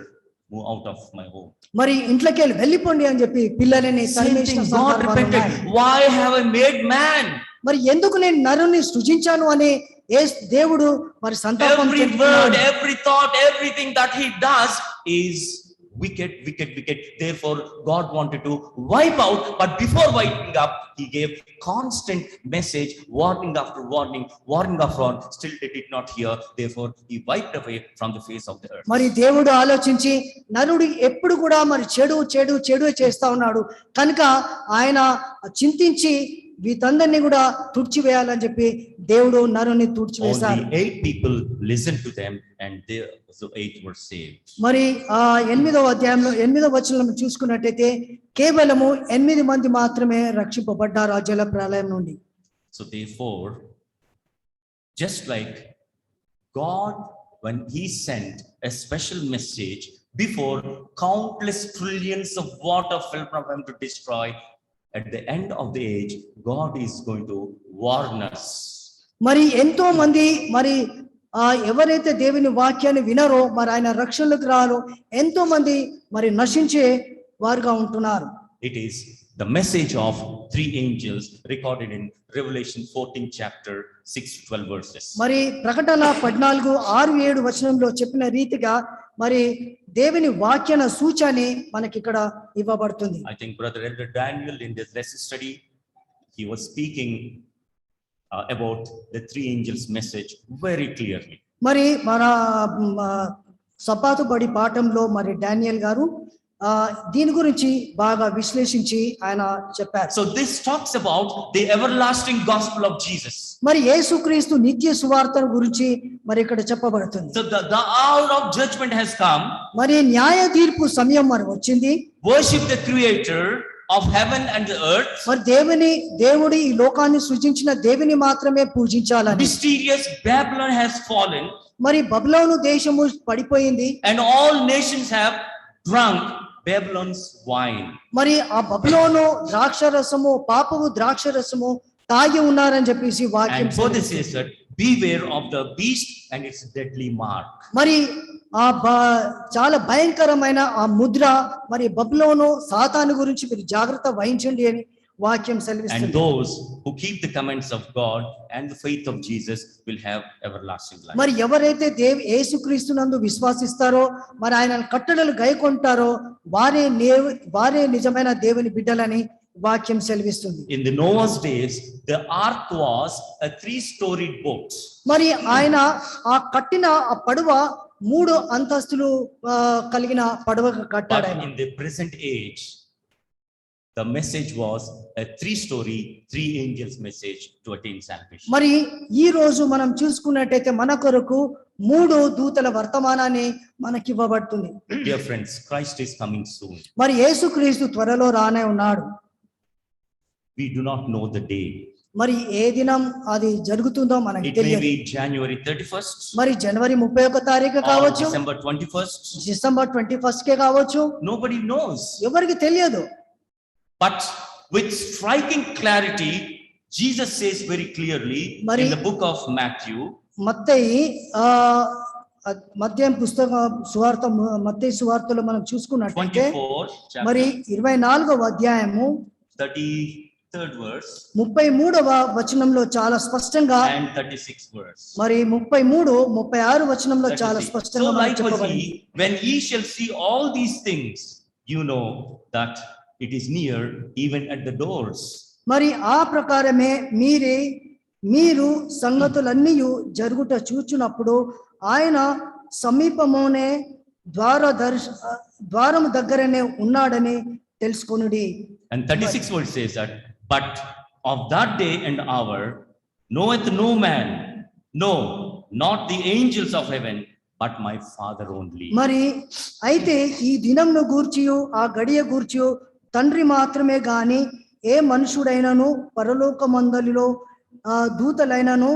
move out of my home. మరి ఇంట్లోకి వెళ్ళిపోండి అని చెప్పి పిల్లలని తరిమేసిన God సందర్భాలు repented. ఉన్నాయి. Why have I made man? మరి ఎందుకు నేను నరుని సృజించాను అని దేవుడు మరి సంతాపం Every చెందుతున్నాడు. word, every thought, everything that he does is wicked. Therefore, God wanted to wipe out, but before wiping up, he gave constant message, warning after warning. Still they did not hear. Therefore, he wiped away from the face of the earth. మరి దేవుడు ఆలోచించి నరుడు ఎప్పుడు కూడా మరి చెడు చేస్తా ఉన్నాడు కనుక ఆయన చింతించి వీటందరినీ కూడా తుడిచివేయాలని చెప్పి దేవుడు నరుని తుడిచివేశారు. Only 8 people listened to them, and they, so 8 were saved. మరి ఆ 8వ అధ్యాయంలో 8వ వచనంలో చూసుకున్నట్టయితే కేవలము 8 మంది మాత్రమే రక్షింపబడ్డారు ఆ జల ప్రళయం నుండి. So therefore, just like God, when he sent a special message before countless trillions of water fell from heaven to destroy, at the end of the age, God is going to warn us. మరి ఎంతో మంది మరి ఎవరైతే దేవుని వాక్యాన్ని వినరో మరి ఆయన రక్షణలకు రాలో ఎంతో మంది మరి నశించే వారుగా ఉంటున్నారు. It is the message of 3 angels recorded in Revelation 14 chapter 6 to 12 verses. మరి ప్రకటన 14 6 7 వచనంలో చెప్పిన రీతిగా మరి దేవుని వాక్యన సూచన మనకి ఇక్కడ ఇవ్వబడుతుంది. I think Brother Elder Daniel in this lesson study, he was speaking about the 3 angels message very clearly. మరి మన సపాతు బడి పాఠంలో మరి డానియల్ గారు దీని గురించి బాగా విశ్లేషించి ఆయన చెప్పారు. So this talks about the everlasting gospel of Jesus. మరి యేసుక్రీస్తు నిత్య సువార్త గురించి మరి ఇక్కడ చెప్పబడుతుంది. So the hour of judgment has come. మరి న్యాయ తీర్పు సమయం మరి వచ్చింది. Worship the creator of heaven and the earth. మరి దేవుడు ఈ లోకాన్ని సృజించిన దేవుని మాత్రమే పూజించాలని. Mysterious Babylon has fallen. మరి బబులోను దేశము పడిపోయింది. And all nations have drunk Babylon's wine. మరి ఆ బబులోను ద్రాక్షరసము పాపపు ద్రాక్షరసము తాగి ఉన్నారని చెప్పేసి వాక్యం. And for this is that beware of the beast and its deadly mark. మరి చాలా భయంకరమైన ఆ ముద్ర మరి బబులోను సాతాను గురించి మీరు జాగ్రత్త వహించండి అని వాక్యం సెలవిస్తుంది. And those who keep the commandments of God and the faith of Jesus will have everlasting life. మరి ఎవరైతే యేసుక్రీస్తునందు విశ్వాసిస్తారో మరి ఆయన కట్టడలు గైకొంటారో వారే నిజమైన దేవుని బిడ్డలని వాక్యం సెలవిస్తుంది. In the Noah's days, the ark was a 3-storied boat. మరి ఆయన ఆ కట్టిన ఆ పడవ 3 అంతస్తులు కలిగిన పడవగా కట్టాడు. But in the present age, the message was a 3-story, 3 angels message to attain salvation. మరి ఈ రోజు మనం చూసుకున్నట్టయితే మన కొరకు 3 దూతల వర్తమానాన్ని మనకి ఇవ్వబడుతుంది. Dear friends, Christ is coming soon. మరి యేసుక్రీస్తు త్వరలో రానే ఉన్నాడు. We do not know the day. మరి ఏ దినం అది జరుగుతుందో మనకి It may తెలియదు. be January 31st. మరి జనవరి 31వ తారీఖు Or కావచ్చు, December 21st. డిసెంబర్ 21st కే కావచ్చు, Nobody knows. ఎవరికి తెలియదు. But with striking clarity, Jesus says very clearly in the book of Matthew. మత్తయి మత్తయి పుస్తకం సువార్త మత్తయి సువార్తలో మనం చూసుకున్నట్లయితే 24 మరి chapter 24వ అధ్యాయము 33rd verse 33వ వచనంలో చాలా స్పష్టంగా and 36th verse. మరి 33 36 వచనంలో చాలా 36. స్పష్టంగా So మనకు likewise చెప్పబడింది. when ye shall see all these things, you know that it is near, even at the doors. మరి ఆ ప్రకారమే మీరు సంగతులన్నీ జరుగుట చూచున్నప్పుడు ఆయన సమీపమునే ద్వారము దగ్గరనే ఉన్నాడని తెలుసుకొనుడి. And 36th verse says that, but of that day and hour knoweth no man, no, not the angels of heaven, but my Father only. మరి అయితే ఈ దినంను గూర్చియు ఆ గడియ గూర్చియు తండ్రి మాత్రమే గాని ఏ మనుషుడైనను పరలోకమందలిలో దూతలైనను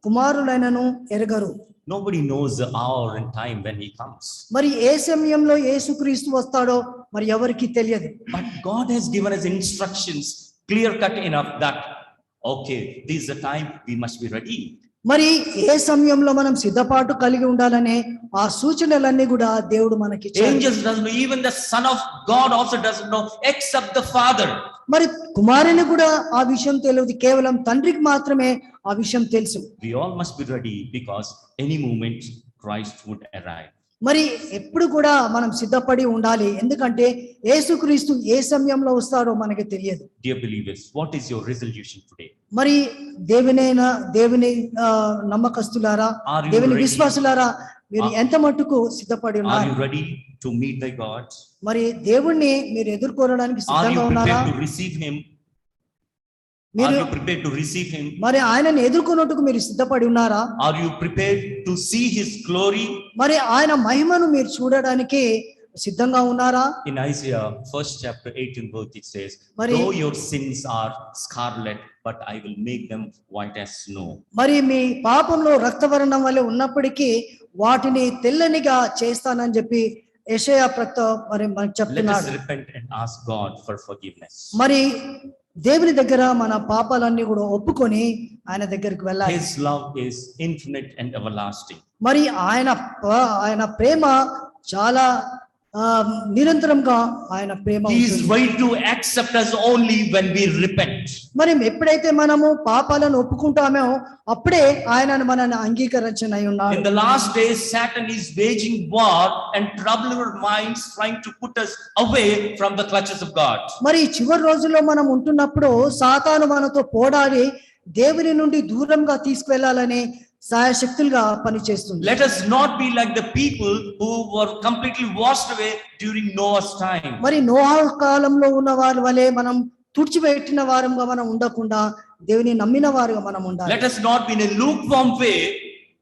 కుమారులైనను ఎరగరు. Nobody knows the hour and time when he comes. మరి ఏ సమయంలో యేసుక్రీస్తు వస్తాడో మరి ఎవరికి తెలియదు. But God has given us instructions clear cut enough that okay, this is the time we must be ready. మరి ఏ సమయంలో మనం సిద్ధపాటు కలిగి ఉండాలనే ఆ సూచనలన్నీ కూడా దేవుడు మనకి ఇచ్చాడు. Angels doesn't know, even the Son of God also doesn't know except the Father. మరి కుమారుని కూడా ఆ విషయం తెలియదు, కేవలం తండ్రికి మాత్రమే ఆ విషయం తెలుసు. We all must be ready because any moment Christ would arrive. మరి ఎప్పుడు కూడా మనం సిద్ధపడి ఉండాలి, ఎందుకంటే యేసుక్రీస్తు ఏ సమయంలో వస్తాడో మనకి తెలియదు. Dear believers, what is your resolution today? మరి దేవుని నమ్మకస్తులారా, దేవుని విశ్వాసులారా, మీరు ఎంత మట్టుకు సిద్ధపడి Are ఉన్నారు? you ready to meet thy God? మరి దేవుణ్ణి మీరు ఎదుర్కోవడానికి Are you సిద్ధంగా ఉన్నారా? prepared to receive him మీరు you prepared to receive him? మరి ఆయనను ఎదుర్కొన్నట్టుకు మీరు సిద్ధపడి ఉన్నారా? Are you prepared to see his glory? మరి ఆయన మహిమను మీరు చూడడానికి సిద్ధంగా ఉన్నారా? In Isaiah, first chapter 18 verse, it says, మరి- though your sins are scarlet, but I will make them white as snow. మరి మీ పాపంలో రక్తవర్ణం వలె ఉన్నప్పటికీ వాటిని తెల్లనిగా చేస్తానని చెప్పి యెషయా ప్రవక్త మరి మనకు Let us చెప్తున్నాడు. repent and ask God for forgiveness. మరి దేవుని దగ్గర మన పాపాలన్నీ కూడా ఒప్పుకొని ఆయన దగ్గరికి వెళ్ళాలి. His love is infinite and everlasting. మరి ఆయన ప్రేమ చాలా నిరంతరంగా ఆయన ప్రేమ He is ఉంటుంది. ready to accept us only when we repent. మరి ఎప్పుడైతే మనము పాపాలను ఒప్పుకుంటామో అప్పుడే ఆయనను మనల్ని అంగీకరించనై ఉన్నాడు. In the last days, Satan is waging war and troubling our minds, trying to put us away from the clutches of God. మరి చివరి రోజుల్లో మనం ఉంటున్నప్పుడు సాతాను మనతో పోరాడి దేవుని నుండి దూరంగా తీసుకువెళ్ళాలని సహాయశక్తులుగా పనిచేస్తుంది. Let us not be like the people who were completely washed away during Noah's time. మరి నోహా కాలంలో ఉన్న వారి వలె మనం తుడిచిపెట్టిన వారంగా మనం ఉండకుండా దేవుని నమ్మిన వారుగా మనం ఉండాలి. Let us not be in a lukewarm way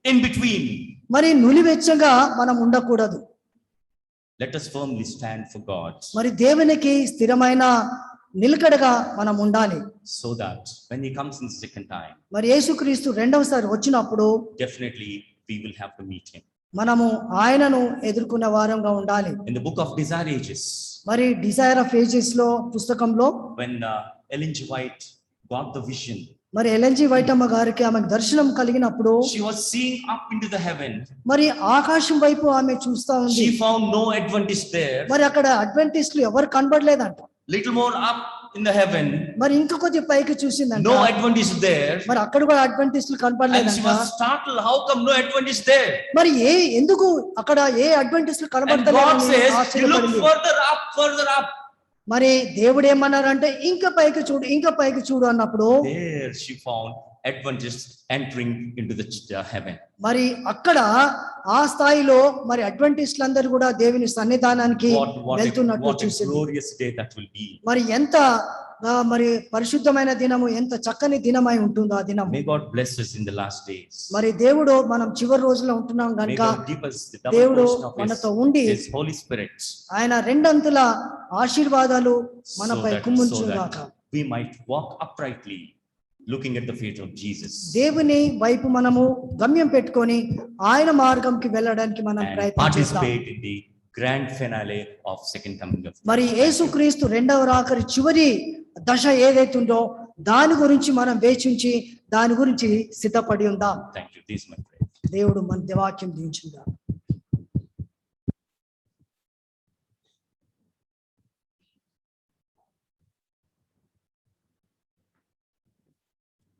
in between. మరి నులివెచ్చగా మనం ఉండకూడదు. Let us firmly stand for God, మరి దేవునికి స్థిరమైన నిలకడగా మనం ఉండాలి. so that when he comes in the second time, మరి యేసుక్రీస్తు రెండవసారి వచ్చినప్పుడు definitely we will have to meet him. మనము ఆయనను ఎదుర్కొన్న వారంగా ఉండాలి. In the book of Desire Ages, మరి డిజైర్ ఆఫ్ ఏజెస్ లో పుస్తకంలో when Ellen G. White got the vision, మరి ఎల్ఎన్జి వైటమ్మ గారికి ఆమెకు దర్శనం కలిగినప్పుడు she was seeing up into the heaven. మరి ఆకాశం వైపు ఆమె చూస్తా ఉంది. She found no Adventist there. మరి అక్కడ అడ్వెంటిస్టులు ఎవరు కనబడలేదంట. Little more up in the heaven, మరి ఇంకా కొద్ది పైకి చూసిందంట. no Adventist there. మరి అక్కడ కూడా అడ్వెంటిస్టులు And she కనపడలేదంట. was startled. How come no Adventist there? మరి ఎందుకు అక్కడ ఏ అడ్వెంటిస్టులు And God కనబడతలేదని says, you look ఆశ్చర్యపడింది. further up. మరి దేవుడు ఏమన్నారంటే ఇంకా పైకి చూడు, ఇంకా పైకి చూడు అన్నప్పుడు There she found Adventists entering into the heaven. మరి అక్కడ ఆ స్థాయిలో మరి అడ్వెంటిస్టులందరూ కూడా దేవుని సన్నిధానానికి వెళ్తున్నట్టు What a చూసింది. glorious day that will be. మరి ఎంత మరి పరిశుద్ధమైన దినము, ఎంత చక్కని దినమై ఉంటుందో ఆ దినం. May God bless us in the last days. మరి దేవుడు మనం చివరి రోజులో ఉంటున్నాం May గనుక God give us the double దేవుడు portion of మనతో ఉండి His Holy Spirit, ఆయన రెండంతుల ఆశీర్వాదాలు so మనపై that కుమ్ముంచుగాక. we might walk uprightly, looking at the feet of Jesus, దేవుని వైపు మనము గమ్యం పెట్టుకొని ఆయన మార్గంకి వెళ్ళడానికి మనం and ప్రయత్నం చేస్తాం. participate in the grand finale of second coming of మరి యేసుక్రీస్తు రెండవ రాకరి చివరి దశ ఏదైతుందో దాని గురించి మనం వేచించి దాని గురించి సిద్ధపడి ఉందాం. Thank you. This is my prayer. దేవుడు మన వాక్యం దీవించుగా.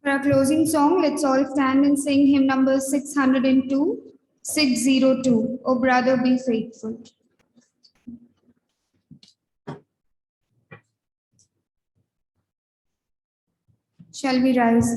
For our closing song, let's all stand and sing hymn number 602, 602. Oh brother, be faithful. Shall we rise?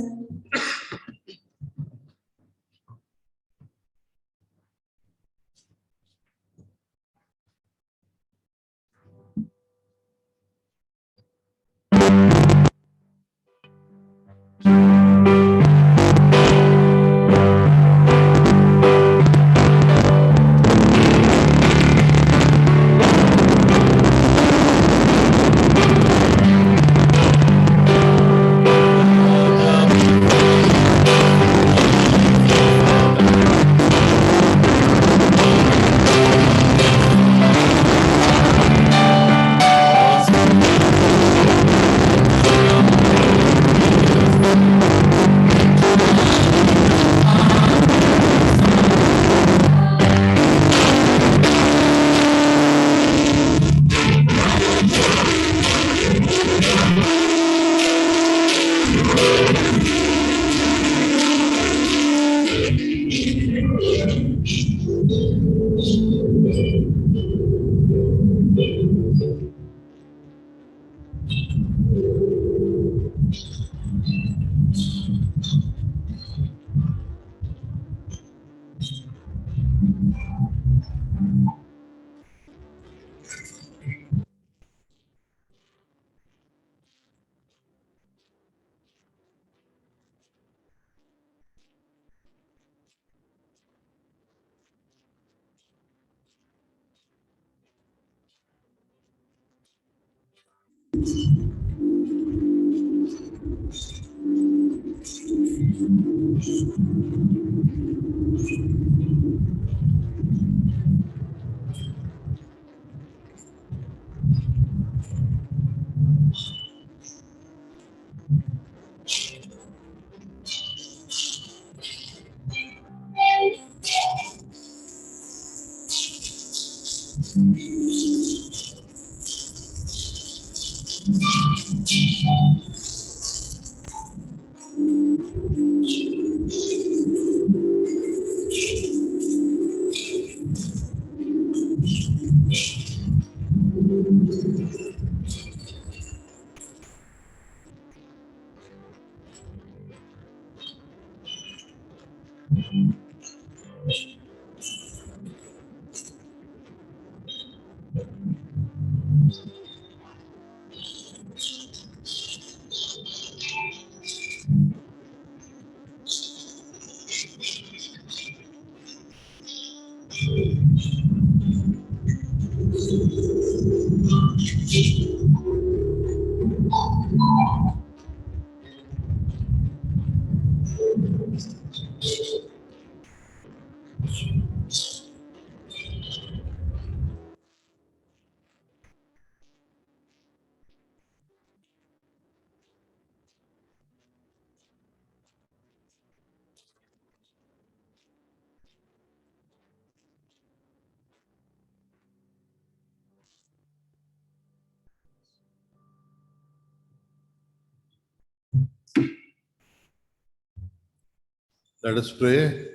Let us pray.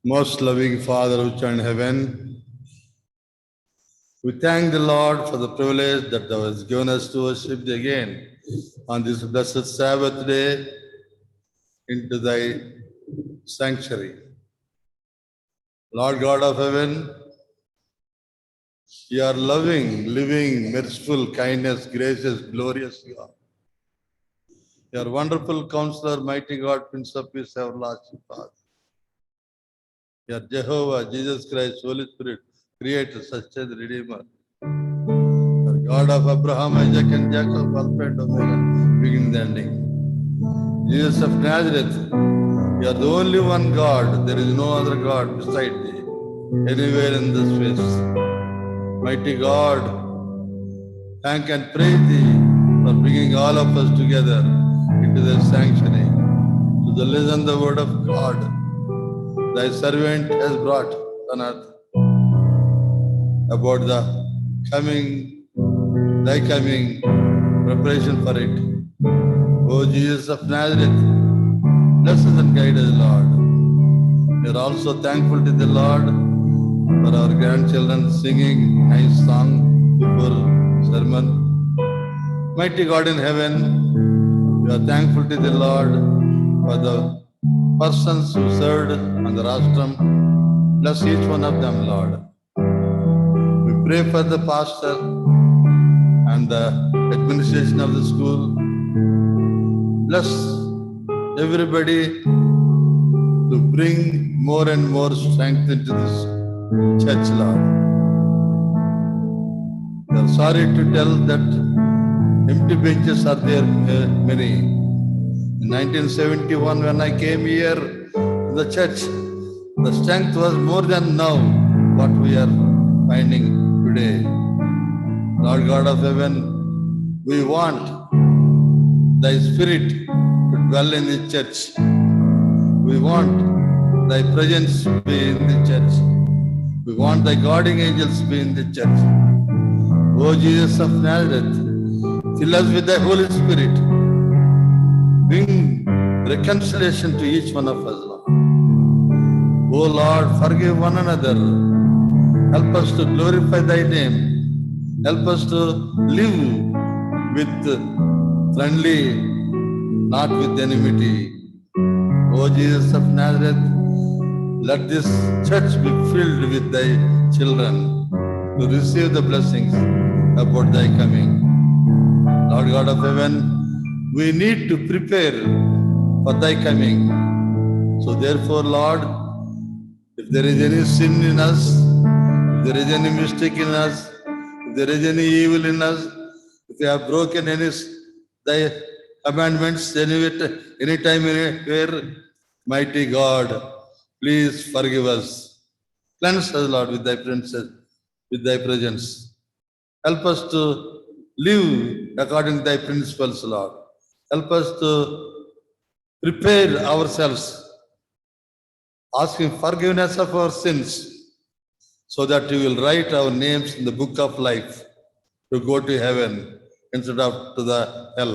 Most loving Father which art in heaven, we thank the Lord for the privilege that Thou hast given us to worship Thee again on this blessed Sabbath day into Thy sanctuary. Lord God of heaven, You are loving, living, merciful, kindness, gracious, glorious God. You are wonderful Counselor, mighty God, Prince of Peace, everlasting Father. You are Jehovah, Jesus Christ, Holy Spirit, Creator, Sustainer, Redeemer. You are God of Abraham, Isaac, and Jacob, Alpha and Omega, beginning and ending. Jesus of Nazareth, You are the only one God. There is no other God beside Thee, anywhere in this space. Mighty God, thank and praise Thee for bringing all of us together into the sanctuary to listen the word of God. Thy servant has brought on earth about the coming, Thy coming, preparation for it. O Jesus of Nazareth, bless us and guide us, Lord. We are also thankful to the Lord for our grandchildren singing nice song before sermon. Mighty God in heaven, we are thankful to the Lord for the persons who served on the rostrum. Bless each one of them, Lord. We pray for the pastor and the administration of the school. Bless everybody to bring more and more strength into this church, Lord. We are sorry to tell that empty benches are there many. In 1971, when I came here to the church, the strength was more than now what we are finding today. Lord God of heaven, we want Thy Spirit to dwell in the church. We want Thy presence to be in the church. We want Thy guarding angels to be in the church. O Jesus of Nazareth, fill us with Thy Holy Spirit. Bring reconciliation to each one of us, Lord. O Lord, forgive one another. Help us to glorify Thy name. Help us to live with friendly, not with enmity. O Jesus of Nazareth, let this church be filled with Thy children to receive the blessings about Thy coming. Lord God of heaven, we need to prepare for Thy coming. So therefore, Lord, if there is any sin in us, if there is any mistake in us, if there is any evil in us, if we have broken any Thy commandments, anytime, anywhere. Mighty God, please forgive us. Cleanse us, Lord, with thy presence. Help us to live according to thy principles, Lord. Help us to prepare ourselves, asking forgiveness of our sins, so that you will write our names in the book of life to go to heaven instead of to the hell.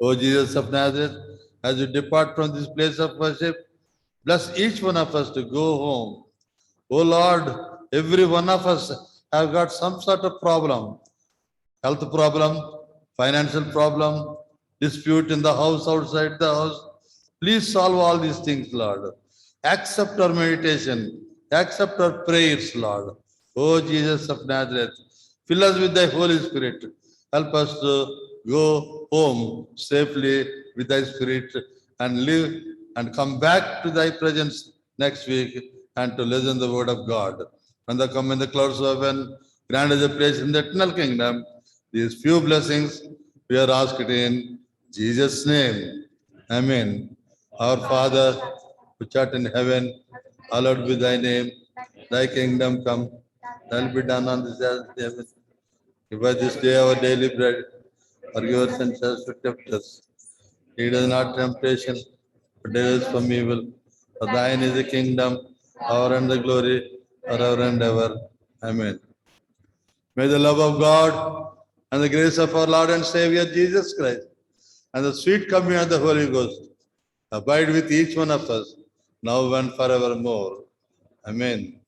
O Jesus of Nazareth, as you depart from this place of worship, bless each one of us to go home. O Lord, every one of us have got some sort of problem, health problem, financial problem, dispute in the house, outside the house. Please solve all these things, Lord. Accept our meditation, accept our prayers, Lord. O Jesus of Nazareth, fill us with thy Holy Spirit. Help us to go home safely with thy Spirit and live and come back to thy presence next week and to listen the word of God. When they come in the clouds of heaven, grant us a place in the eternal kingdom. These few blessings we are asked in Jesus' name. Amen. Our Father, which art in heaven, hallowed be thy name. Thy kingdom come, thy will be done on this earth as in heaven. Give us this day our daily bread. Forgive us and sins to tempt us. Lead us not temptation, but deliver us from evil. For thine is the kingdom, power and the glory, forever and ever. Amen. May the love of God and the grace of our Lord and Savior Jesus Christ and the sweet communion of the Holy Ghost abide with each one of us, now and forevermore. Amen.